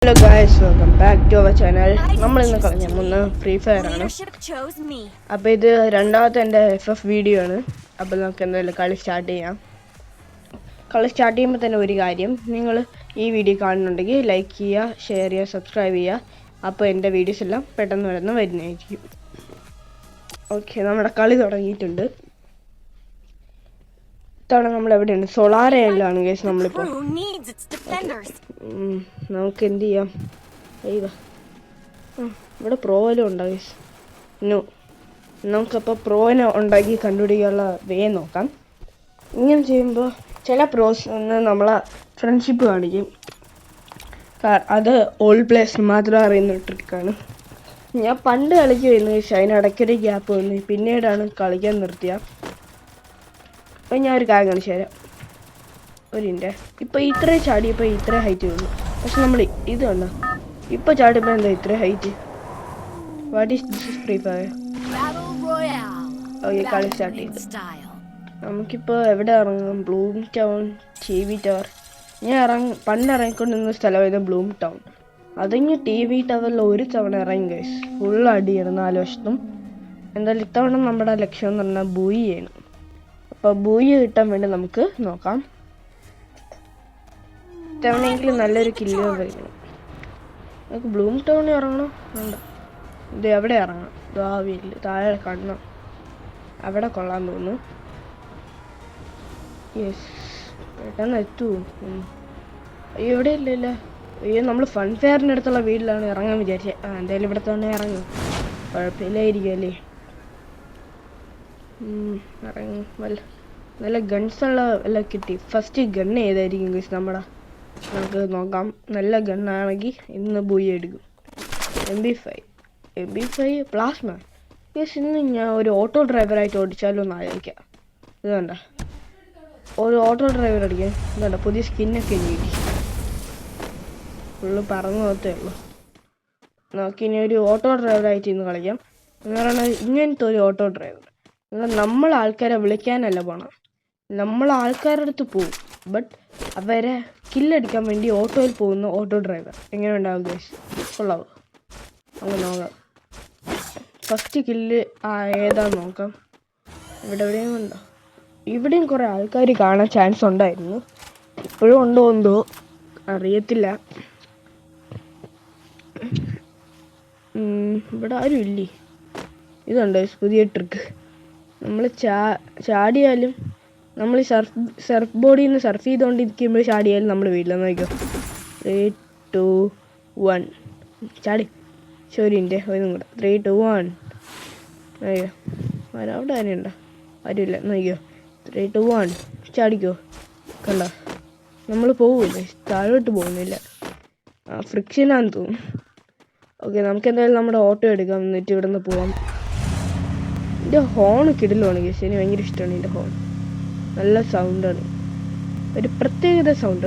Hello guys, welcome back to our channel. നമ്മളിന്ന് കളഞ്ഞ free fire ആണ്. അപ്പോൾ ഇത് രണ്ടാമത്തെ എൻ്റെ FF വീഡിയോ ആണ്. അപ്പോൾ നമുക്ക് എന്തായാലും കളി സ്റ്റാർട്ട് ചെയ്യാം. കളി സ്റ്റാർട്ട് ചെയ്യുമ്പോൾ തന്നെ ഒരു കാര്യം, നിങ്ങൾ ഈ വീഡിയോ കാണുന്നുണ്ടെങ്കിൽ ലൈക്ക് ചെയ്യുക, ഷെയർ ചെയ്യുക, സബ്സ്ക്രൈബ് ചെയ്യുക. അപ്പോൾ എൻ്റെ വീഡിയോസ് എല്ലാം പെട്ടെന്ന് വരുന്നതായിരിക്കും. ഓക്കെ, നമ്മുടെ കളി തുടങ്ങിയിട്ടുണ്ട്. ഇത്തവണ നമ്മൾ എവിടെയാണ്? സോളാരയിലാണ് ഗൈസ് നമ്മളിപ്പോൾ. നമുക്ക് എന്ത് ചെയ്യാം? ഇവിടെ പ്രോയിലും ഉണ്ടോ ഗൈസ്? നോ. നമുക്കപ്പോൾ പ്രോയിനെ ഉണ്ടാക്കി കണ്ടുപിടിക്കാനുള്ള വേ നോക്കാം. ഇങ്ങനെ ചെയ്യുമ്പോൾ ചില പ്രോസ് നമ്മളെ ഫ്രണ്ട്ഷിപ്പ് കാണിക്കും. അത് ഓൾഡ് പ്ലേയേഴ്സിന് മാത്രം അറിയുന്ന ട്രിക്കാണ്. ഞാൻ പണ്ട് കളിക്കുമായിരുന്നു ഗൈസ്, അതിനിടയ്ക്കൊരു ഗ്യാപ്പ് വന്നു, പിന്നീടാണ് കളിക്കാൻ നിർത്തിയ. അപ്പം ഞാൻ ഒരു കാര്യം കാണിച്ചു തരാം. ഒരു മിനിറ്റ്. ഇപ്പോൾ ഇത്രയും ചാടിയപ്പോൾ ഇത്ര ഹൈറ്റ് വന്നു. പക്ഷെ നമ്മൾ ഇത് കണ്ടോ, ഇപ്പോൾ ചാടിയപ്പോൾ എന്താ ഇത്ര height? What is this free fire? Okay, കളി സ്റ്റാർട്ട് ചെയ്തു. നമുക്കിപ്പോൾ എവിടെ ഇറങ്ങാം? Bloom town, TV tower. ഞാൻ പണ്ട് ഇറങ്ങിക്കൊണ്ടിരുന്ന സ്ഥലമായിരുന്നു ബ്ലൂം ടൗൺ. അതിങ്ങ് TV ടവറിൽ ഒരു തവണ ഇറങ്ങി ഗൈസ്, ഫുൾ അടിയായിരുന്നു 4 വശത്തും. എന്തായാലും ഇത്തവണ നമ്മുടെ ലക്ഷ്യം എന്ന് പറഞ്ഞാൽ ബൂയിയാണ്. അപ്പോൾ ബൂയി കിട്ടാൻ വേണ്ടി നമുക്ക് നോക്കാം. ഇത്തവണയെങ്കിലും നല്ലൊരു കില്ല് വയ്ക്കണം. നമുക്ക് ബ്ലൂം ടൗണിൽ ഇറങ്ങണോ? വേണ്ട, ഇത് എവിടെ ഇറങ്ങണം? ഭാവിയിൽ താഴെ കാണണം, അവിടെ കൊള്ളാൻ തോന്നുന്നു. യെസ്, പെട്ടെന്ന് എത്തുമോ? അയ്യോ, ഇവിടെ ഇല്ലല്ല. അയ്യോ, നമ്മൾ ഫൺ ഫെയറിൻ്റെ അടുത്തുള്ള വീട്ടിലാണ് ഇറങ്ങാൻ വിചാരിച്ചത്. എന്തായാലും ഇവിടെ തന്നെ ഇറങ്ങും, കുഴപ്പമില്ലായിരിക്കും അല്ലേ? ഇറങ്ങും. നല്ല ഗൺസുള്ള എല്ലാം കിട്ടി. ഫസ്റ്റ് ഗണ്ണ് ഏതായിരിക്കും ഗൈസ് നമ്മുടെ? നമുക്ക് നോക്കാം. നല്ല ഗണ്ണാണെങ്കിൽ ഇന്ന് ബൂയി എടുക്കും. MP5 plasma guys. ഇന്ന് ഞാൻ ഒരു ഓട്ടോ ഡ്രൈവറായിട്ട് ഓടിച്ചാലോ എന്ന് ആലോചിക്കാം. ഇത് വേണ്ട, ഒരു ഓട്ടോ ഡ്രൈവർ അടിക്കാൻ ഇതുണ്ട, പുതിയ സ്കിന്നൊക്കെ കിട്ടി. ഫുള്ള് പറന്നു പോകത്തേ ഉള്ളൂ. നമുക്കിനി ഒരു ഓട്ടോ ഡ്രൈവറായിട്ട് ഇന്ന് കളിക്കാം. എന്ന് പറയുന്നത് ഇങ്ങനത്തെ ഒരു ഓട്ടോ ഡ്രൈവർ. നമ്മൾ ആൾക്കാരെ വിളിക്കാനല്ല പോണം, നമ്മൾ ആൾക്കാരുടെ അടുത്ത് പോവും. ബട്ട് അവരെ കില്ലടിക്കാൻ വേണ്ടി ഓട്ടോയിൽ പോകുന്ന ഓട്ടോ ഡ്രൈവർ എങ്ങനെ ഉണ്ടാവും ഗൈസ്? കൊള്ളാവോ? അങ്ങനെ നോക്കാം. ഫസ്റ്റ് കില്ല് ഏതാന്ന് നോക്കാം. ഇവിടെ എവിടെയും ഉണ്ടോ? ഇവിടെയും കുറേ ആൾക്കാർ കാണാൻ ചാൻസ് ഉണ്ടായിരുന്നു. ഇപ്പോഴും ഉണ്ടോ എന്തോ അറിയത്തില്ല. ഇവിടെ ആരും ഇല്ലേ? ഇതുണ്ടോ പുതിയ ട്രിക്ക്? നമ്മൾ ചാടിയാലും, നമ്മൾ ഈ സർഫ് ബോർഡിൽ നിന്ന് സർഫ് ചെയ്തുകൊണ്ടിരിക്കുമ്പോൾ ചാടിയാലും നമ്മൾ വീട്ടിൽ നോക്കിയോ. 3, 2, 1 ചാടി. ശരിൻ്റെ ഒന്നും കൂടെ. 3, 2, 1. അയ്യോ, അവിടെ ആരുണ്ടോ? ആരുമില്ല. നോക്കിയോ. 3, 2, 1 ചാടിക്കോ. കണ്ടോ, നമ്മൾ പോവില്ല, താഴോട്ട് പോകുന്നില്ല. ഫ്രിക്ഷനാന്ന് തോന്നുന്നു. ഓക്കെ, നമുക്ക് എന്തായാലും നമ്മുടെ ഓട്ടോ എടുക്കാം, എന്നിട്ട് ഇവിടെ നിന്ന് പോവാം. ഇതിൻ്റെ ഹോൺ കിടിലുമാണ് കേസ്, എനിക്ക് ഭയങ്കര ഇഷ്ടമാണ് ഇതിൻ്റെ ഹോൺ. നല്ല സൗണ്ടാണ്, ഒരു പ്രത്യേകത സൗണ്ട്.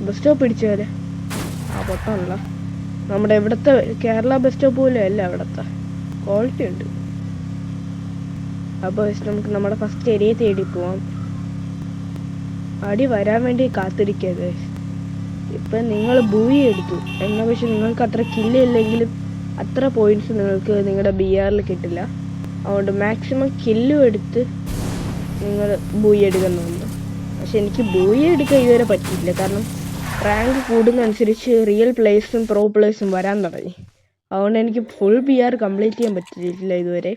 ബസ് സ്റ്റോപ്പ് പിടിച്ചാല് പൊട്ടാണല്ലോ. നമ്മുടെ ഇവിടുത്തെ കേരള ബസ് സ്റ്റോപ്പ് പോലും അല്ല, ഇവിടുത്തെ ക്വാളിറ്റി ഉണ്ട്. അപ്പോൾ നമുക്ക് നമ്മുടെ ഫസ്റ്റ് ഏരിയ തേടി പോവാം. അടി വരാൻ വേണ്ടി കാത്തിരിക്കുക. ഇപ്പം നിങ്ങൾ ബൂയി എടുത്തു എന്നാൽ പക്ഷെ നിങ്ങൾക്ക് അത്ര കില്ലില്ലെങ്കിലും അത്ര പോയിന്റ്സ് നിങ്ങൾക്ക് നിങ്ങളുടെ BRൽ കിട്ടില്ല. അതുകൊണ്ട് മാക്സിമം കില്ലും എടുത്ത് നിങ്ങൾ ബൂയി എടുക്കാൻ തോന്നുന്നു. പക്ഷെ എനിക്ക് ബൂയി എടുക്കാൻ ഇതുവരെ പറ്റിയില്ല, കാരണം റാങ്ക് കൂടുന്നതനുസരിച്ച് റിയൽ പ്ലേയേഴ്സും പ്രോ പ്ലേയേഴ്സും വരാൻ തുടങ്ങി. അതുകൊണ്ട് എനിക്ക് ഫുൾ BR കംപ്ലീറ്റ് ചെയ്യാൻ പറ്റിയിട്ടില്ല ഇതുവരെ.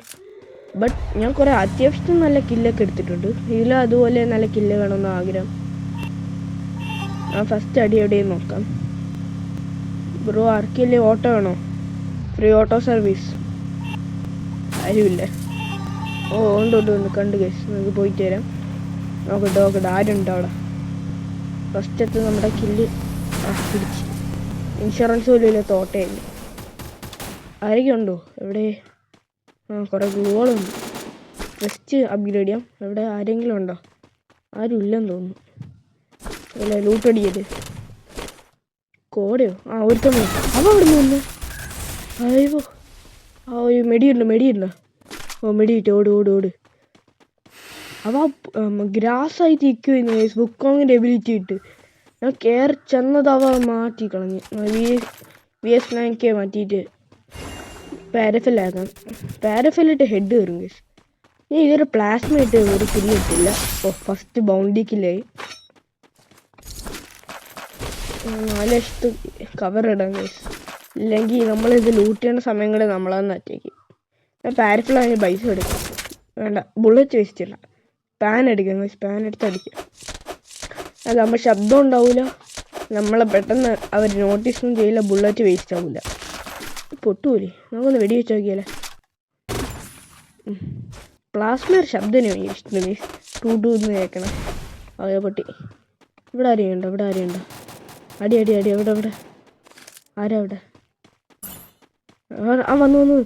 ബട്ട് ഞാൻ കുറേ അത്യാവശ്യം നല്ല കില്ലൊക്കെ എടുത്തിട്ടുണ്ട്. ഇതിലും അതുപോലെ നല്ല കില്ല് വേണമെന്ന് ആഗ്രഹം. ആ ഫസ്റ്റ് അടി എവിടെയും നോക്കാം. ബ്രോ ആർക്കില്ലേ ഓട്ടോ വേണോ? ഫ്രീ ഓട്ടോ സർവീസ് ആരുമില്ല. ഉണ്ട് കണ്ടു കേസ്, നമുക്ക് പോയിട്ട് വരാം. നോക്കട്ടെ ആരുണ്ട് അവിടെ. ഫസ്റ്റത്തെ നമ്മുടെ കില്ല് പിടിച്ച്. ഇൻഷുറൻസ് പോലും ഇല്ല, തോട്ടയില്ല. ആരൊക്കെ ഉണ്ടോ എവിടെ? കുറേ ഗ്ലൂകളുണ്ട്. ജസ്റ്റ് അപ്ഗ്രേഡ് ചെയ്യാം. എവിടെ ആരെങ്കിലും ഉണ്ടോ? ആരും ഇല്ലെന്ന് തോന്നുന്നു. അല്ല, ലൂട്ടടിയത് കോടയോ? ഒരുത്തം അവ അവിടെ നിന്ന് വന്നു. അയ്യോ, ഒരു മെടിയുണ്ടോ? മെടിയിട്ട് ഓട്. അവ ഗ്രാസ് ആയിട്ട് നിൽക്കുമായിരുന്നു ബുക്കോങ്ങിൻ്റെ എബിലിറ്റി ഇട്ട്. ഞാൻ കയറി ചെന്നതവ മാറ്റി കളഞ്ഞു. VS9K മാറ്റിയിട്ട് പാരഫിലാക്കാം. പാരഫിലിട്ട് ഹെഡ് കയറും ഗൈസ്. ഞാൻ ഇതൊരു പ്ലാസ്മ ഇട്ട് ഒരു കില്ല് ഇട്ടില്ല. ഫസ്റ്റ് ബൗണ്ടി കില്ലായി. 4 ലക്ഷത്ത് കവർ ഇടാം ഗൈസ്. ഇല്ലെങ്കിൽ നമ്മളിത് ലൂട്ട് ചെയ്യുന്ന സമയങ്ങളിൽ നമ്മളന്ന് അറ്റേക്ക്. ഞാൻ പാരഫിലായി പൈസ എടുക്കാം. വേണ്ട, ബുള്ളറ്റ് വേസ്റ്റ് ചെയ്യണ്ട. പാൻ അടിക്കാം ഗൈസ്. പാൻ എടുത്ത് അടിക്കാം. അതാകുമ്പോൾ ശബ്ദം ഉണ്ടാവില്ല. നമ്മളെ പെട്ടെന്ന് അവർ നോട്ടീസൊന്നും ചെയ്യില്ല. ബുള്ളറ്റ് വേസ്റ്റ് ആവില്ല. പൊട്ടൂലേ? നമുക്കൊന്ന് വെടി വെച്ച് നോക്കിയാലേ. പ്ലാസ്മ ഒരു ശബ്ദം ഭയങ്കര ഇഷ്ടം ഗൈസ്. ടൂ എന്ന് കേൾക്കണം. അതേ പൊട്ടി. ഇവിടെ ആരെയുണ്ടോ? ഇവിടെ ആരെയുണ്ടോ? അടി അടി അടി. എവിടെ എവിടെ? ആരാ അവിടെ? ആ വന്നു വന്നു.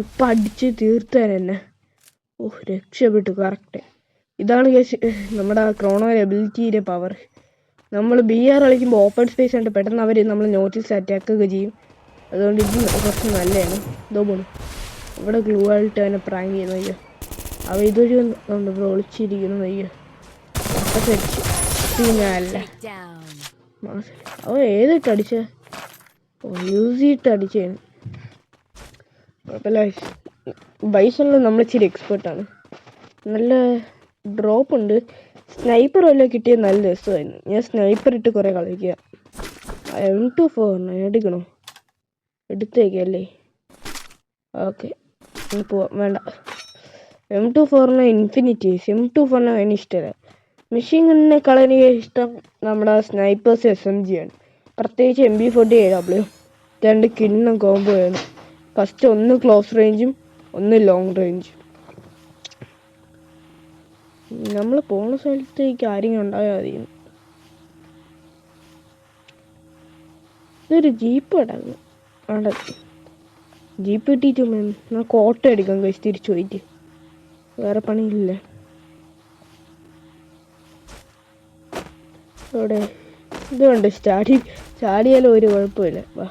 ഇപ്പം അടിച്ച് തീർത്താൻ എന്നെ. രക്ഷപ്പെട്ടു. കറക്റ്റ്. ഇതാണ് കേസ് നമ്മുടെ ക്രോണോ എബിലിറ്റിയുടെ പവർ. നമ്മൾ BR കളിക്കുമ്പോൾ ഓപ്പൺ സ്പേസ് ഉണ്ട്. പെട്ടെന്ന് അവർ നമ്മൾ നോട്ടീസ് അറ്റാക്കൊക്കെ ചെയ്യും. അതുകൊണ്ട് ഇത് കുറച്ച് നല്ലതാണ്. ഇതോ പോണു. ഇവിടെ ഗ്ലൂ ആയിട്ട് അവനെ പ്രാങ്ക് ചെയ്യുന്നു. അയ്യോ, അവ ഇതൊരു ഇവിടെ ഒളിച്ചിരിക്കുന്നു. അയ്യോ, പിന്നല്ല അവ ഏതിട്ട് അടിച്ച യൂസ് ചെയ്തിട്ട് അടിച്ചാണ്. കുഴപ്പമില്ല. ബൈസണിൽ നമ്മൾ ഇച്ചിരി എക്സ്പേർട്ടാണ്. നല്ല ഡ്രോപ്പ് ഉണ്ട്. സ്നൈപ്പർ വല്ല കിട്ടിയ നല്ല രസമായിരുന്നു. ഞാൻ സ്നൈപ്പർ ഇട്ട് കുറേ കളിക്കുക. M24 എടുക്കണോ? എടുത്തേക്കല്ലേ? ഓക്കെ, പോവാം. വേണ്ട, M24 ഇൻഫിനിറ്റി. M24 അതിന് ഇഷ്ടമല്ല. മെഷീൻ ഗണ്ണിനേക്കാൾ എനിക്ക് ഇഷ്ടം നമ്മുടെ സ്നൈപ്പേഴ്സ് SMG ആണ്. പ്രത്യേകിച്ച് MB40AW. 2 കിണ്ണം കോംബോ ആണ്. ഫസ്റ്റ് ഒന്ന് ക്ലോസ് റേഞ്ചും ഒന്ന് ലോങ് റേഞ്ചും. നമ്മൾ പോണ സ്ഥലത്തേക്ക് ആരെങ്കിലും ഉണ്ടായാൽ മതി. ഇതൊരു ജീപ്പ് കിടക്കുന്നു. അവിടെ ജീപ്പ് കിട്ടിയിട്ട് നമുക്ക് ഓട്ടോ എടുക്കാം കഴിച്ച് തിരിച്ചു പോയിട്ട്. വേറെ പണിയില്ല. അവിടെ ഇതുകൊണ്ട് ചാടിയാലും ഒരു കുഴപ്പമില്ല. വാ,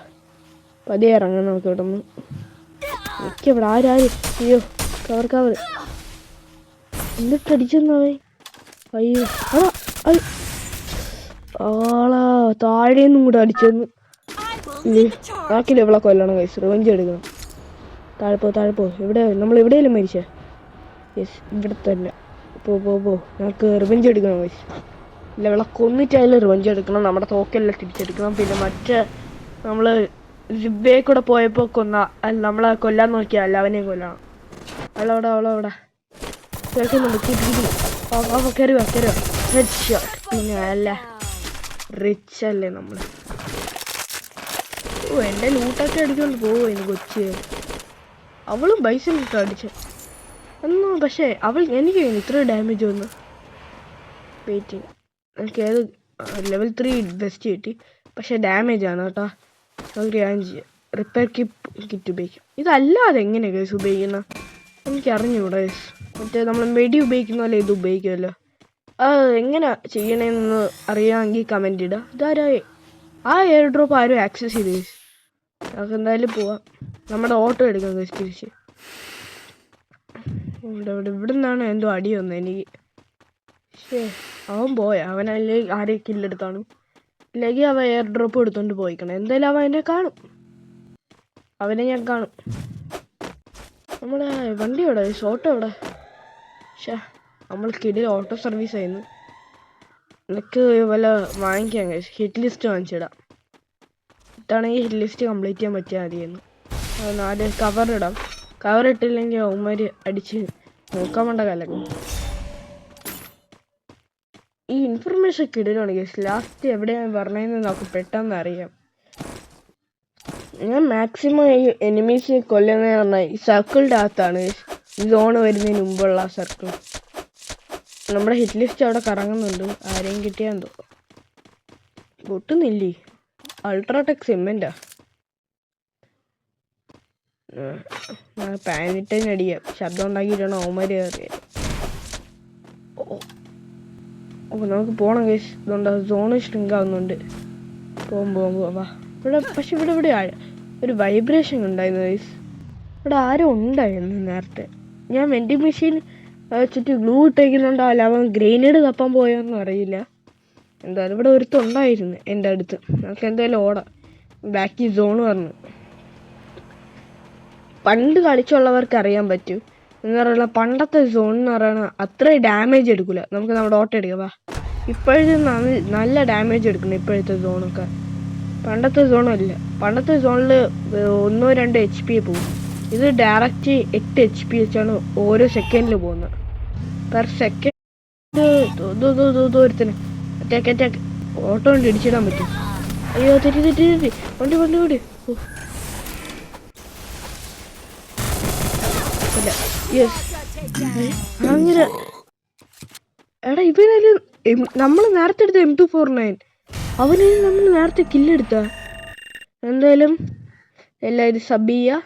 പതിയെ ഇറങ്ങാം നമുക്ക്. ഇവിടെ നിന്ന് എനിക്കവിടെ ആരാരും. അയ്യോ, കവർ എന്നിട്ടടിച്ചെന്നാവേ. അയ്യോ, ആളാ താഴേന്നും കൂടെ അടിച്ചെന്ന്. ആക്കില്ല, ഇവിടെ കൊല്ലണം കൈസ്. റിവെഞ്ച് എടുക്കണം. താഴെ പോ. ഇവിടെ നമ്മൾ എവിടെയെങ്കിലും മരിച്ചേ? യെസ്, ഇവിടെ തന്നെ. പോ ഞങ്ങൾക്ക് റിവെഞ്ച് എടുക്കണം കൈസ്. ഇല്ല, ഇവിടെ കൊന്നിട്ടായാലും റിവെഞ്ച് എടുക്കണം. നമ്മുടെ തോക്കെല്ലാം തിരിച്ചെടുക്കണം. പിന്നെ മറ്റേ നമ്മൾ ജിബേ കൂടെ പോയപ്പോൾ നമ്മളെ കൊല്ലാൻ നോക്കിയാൽ അല്ല, അവനെയും കൊല്ലണം. അവളവിടെ കേൾക്കുന്നുണ്ട്. കയറുക. Head shot. പിന്നെ അല്ല, റിച്ച് അല്ലേ നമ്മൾ. എൻ്റെ ലൂട്ടൊക്കെ അടിക്കൊണ്ട് പോവുമായിരുന്നു കൊച്ചി. അവളും ബൈസൺ ഇട്ട് അടിച്ച എന്നോ. പക്ഷേ എനിക്ക് ഇത്ര ഡാമേജ് വന്നു. വെയിറ്റിങ്. എനിക്ക് ഏത് ലെവൽ 3 ബെസ്റ്റ് കിട്ടി. പക്ഷേ ഡാമേജ് ആണ് കേട്ടോ. നമുക്ക് ഞാൻ ചെയ്യാം. റിപ്പയർ കിറ്റ് ഉപയോഗിക്കും. ഇതല്ലാതെ എങ്ങനെയാണ് കേസ് ഉപയോഗിക്കുന്നത് എനിക്കറിഞ്ഞൂടെ. മറ്റേ നമ്മൾ മെഡി ഉപയോഗിക്കുന്ന പോലെ ഇത് ഉപയോഗിക്കുമല്ലോ. അത് എങ്ങനെ ചെയ്യണമെന്ന് അറിയാമെങ്കിൽ കമൻറ്റ് ഇടുക. ഇതാരായി ആ എയർ ഡ്രോപ്പ് ആരും ആക്സസ് ചെയ്ത് കേസ്. നമുക്ക് എന്തായാലും പോവാം. നമ്മുടെ ഓട്ടോ എടുക്കാം കേസ് തിരിച്ച്. ഇവിടെ നിന്നാണ് എന്തോ അടി വന്നത് എനിക്ക്. പക്ഷേ അവൻ അവനല്ലേ ആരെയും കില്ലെടുത്താണ്. ഇല്ലെങ്കിൽ അവൻ എയർ ഡ്രോപ്പ് എടുത്തോണ്ട് പോയിക്കണം. എന്തായാലും അവൻ എന്നെ കാണും. അവനെ ഞാൻ കാണും. നമ്മുടെ വണ്ടി എവിടെ? ഓട്ടോ എവിടെ? പക്ഷേ നമ്മൾ കിടിൽ ഓട്ടോ സർവീസ് ആയിരുന്നു. എനിക്ക് വല്ല വാങ്ങിക്കാൻ കഴിച്ചു. ഹിറ്റ് ലിസ്റ്റ് വാങ്ങിച്ചിടാം. ഇതാണെങ്കിൽ ഹിറ്റ് ലിസ്റ്റ് കംപ്ലീറ്റ് ചെയ്യാൻ പറ്റിയാൽ മതിയായിരുന്നു. 4 കവറിടാം. കവർ ഇട്ടില്ലെങ്കിൽ അവന്മാർ അടിച്ച് നോക്കാൻ വേണ്ട കലക്കും. ഈ ഇൻഫർമേഷൻ കിടിലാണ് കേസ്. ലാസ്റ്റ് എവിടെയാണ് പറഞ്ഞതെന്ന് നമുക്ക് പെട്ടെന്ന് അറിയാം. ഞാൻ മാക്സിമം ഈ എനിമീസ് കൊല്ലുന്നതെന്ന് പറഞ്ഞാൽ ഈ സർക്കിളിൻ്റെ അകത്താണ്. സോണ് വരുന്നതിന് മുമ്പുള്ള സർക്കിൾ. നമ്മുടെ ഹിറ്റ് ലിസ്റ്റ് അവിടെ കറങ്ങുന്നുണ്ട്. ആരെയും കിട്ടിയാൽ എന്തോ പൊട്ടുന്നില്ലേ. അൾട്രാടെക് സിമെൻറ്റാ. പാനിട്ടതിന് അടിക്കാം. ശബ്ദം ഉണ്ടാക്കിയിട്ടാണ് അവന്മാർ കയറിയത്. നമുക്ക് പോകണം കേസ്. ഇതുകൊണ്ട് സോണ് ഷ്രിങ്ക് ആവുന്നുണ്ട്. വാ. ഇവിടെ ഒരു വൈബ്രേഷൻ ഉണ്ടായിരുന്നു കേസ്. ഇവിടെ ആരും ഉണ്ടായിരുന്നു നേരത്തെ. ഞാൻ വെൻഡിങ് മെഷീൻ ചുറ്റി ഗ്ലൂ ഇട്ടേക്കുന്നുണ്ടാവില്ല. അവൻ ഗ്രനേഡ് തപ്പാൻ പോയോന്നും അറിയില്ല. എന്തായാലും ഇവിടെ ഒരുത്തുണ്ടായിരുന്നു എൻ്റെ അടുത്ത്. നമുക്ക് എന്തായാലും ഓടാം. ബാക്കി സോൺ പറഞ്ഞു. പണ്ട് കളിച്ചുള്ളവർക്ക് അറിയാൻ പറ്റും എന്ന് പറയുന്ന പണ്ടത്തെ സോൺ എന്ന് പറയുന്നത് അത്രയും ഡാമേജ് എടുക്കില്ല. നമുക്ക് നമ്മുടെ ഓട്ടം എടുക്കാം. വാ, ഇപ്പോഴത്തെ നല്ല ഡാമേജ് എടുക്കണം ഇപ്പോഴത്തെ സോണൊക്കെ. പണ്ടത്തെ സോണല്ല. പണ്ടത്തെ സോണിൽ 1-2 HP പോകും. ഇത് ഡയറക്റ്റ് 8 HP വെച്ചാണ് ഓരോ സെക്കൻഡിൽ പോകുന്നത്. പെർ സെക്കൻഡ് ഒരുത്തിന് അറ്റാക്ക് ഓട്ടോ കൊണ്ട് ഇടിച്ചിടാൻ പറ്റും. അയ്യോ, തെറ്റി വണ്ടി യെസ്. അങ്ങനെ എടാ, ഇവനൊരു നമ്മൾ നേരത്തെ എടുത്ത M249 അവന് നമ്മൾ നേരത്തെ കില്ലെടുത്ത. എന്തായാലും എല്ലാവരും സബ് ചെയ്യുക.